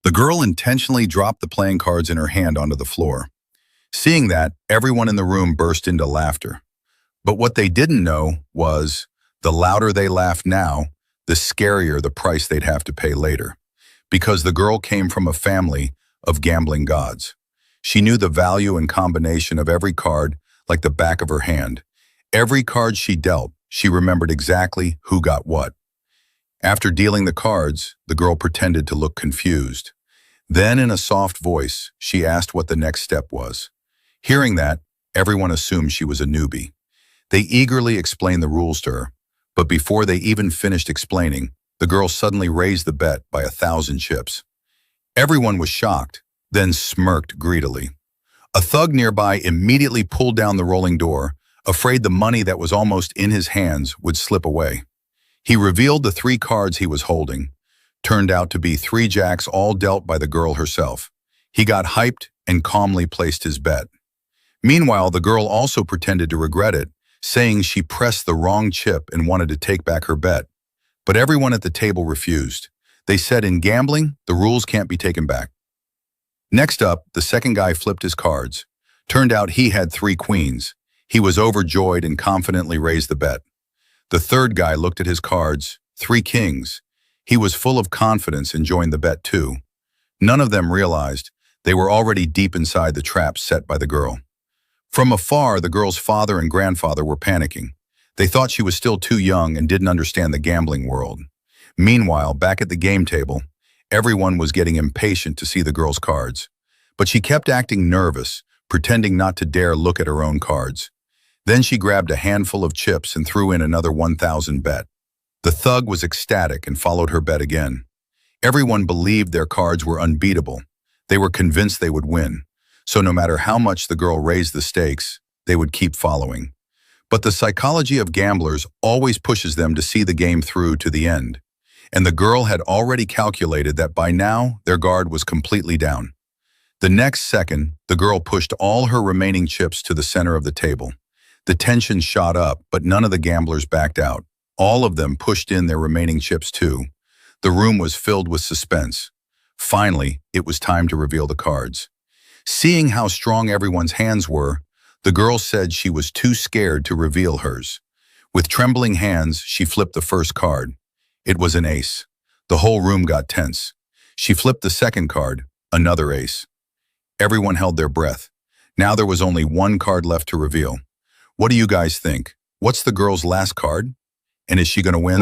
The girl intentionally dropped the playing cards in her hand onto the floor. Seeing that, everyone in the room burst into laughter. But what they didn't know was, the louder they laughed now, the scarier the price they'd have to pay later. Because the girl came from a family of gambling gods. She knew the value and combination of every card like the back of her hand. Every card she dealt, she remembered exactly who got what. After dealing the cards, the girl pretended to look confused. Then, in a soft voice, she asked what the next step was. Hearing that, everyone assumed she was a newbie. They eagerly explained the rules to her, but before they even finished explaining, the girl suddenly raised the bet by 1,000 chips. Everyone was shocked, then smirked greedily. A thug nearby immediately pulled down the rolling door, afraid the money that was almost in his hands would slip away. He revealed the 3 cards he was holding. Turned out to be 3 jacks, all dealt by the girl herself. He got hyped and calmly placed his bet. Meanwhile, the girl also pretended to regret it, saying she pressed the wrong chip and wanted to take back her bet. But everyone at the table refused. They said in gambling, the rules can't be taken back. Next up, the second guy flipped his cards. Turned out he had 3 queens. He was overjoyed and confidently raised the bet. The third guy looked at his cards, 3 kings. He was full of confidence and joined the bet too. None of them realized they were already deep inside the trap set by the girl. From afar, the girl's father and grandfather were panicking. They thought she was still too young and didn't understand the gambling world. Meanwhile, back at the game table, everyone was getting impatient to see the girl's cards. But she kept acting nervous, pretending not to dare look at her own cards. Then she grabbed a handful of chips and threw in another 1,000 bet. The thug was ecstatic and followed her bet again. Everyone believed their cards were unbeatable. They were convinced they would win. So no matter how much the girl raised the stakes, they would keep following. But the psychology of gamblers always pushes them to see the game through to the end. And the girl had already calculated that by now their guard was completely down. The next second, the girl pushed all her remaining chips to the center of the table. The tension shot up, but none of the gamblers backed out. All of them pushed in their remaining chips too. The room was filled with suspense. Finally, it was time to reveal the cards. Seeing how strong everyone's hands were, the girl said she was too scared to reveal hers. With trembling hands, she flipped the first card. It was an ace. The whole room got tense. She flipped the second card, another ace. Everyone held their breath. Now there was only 1 card left to reveal. What do you guys think? What's the girl's last card? And is she going to win?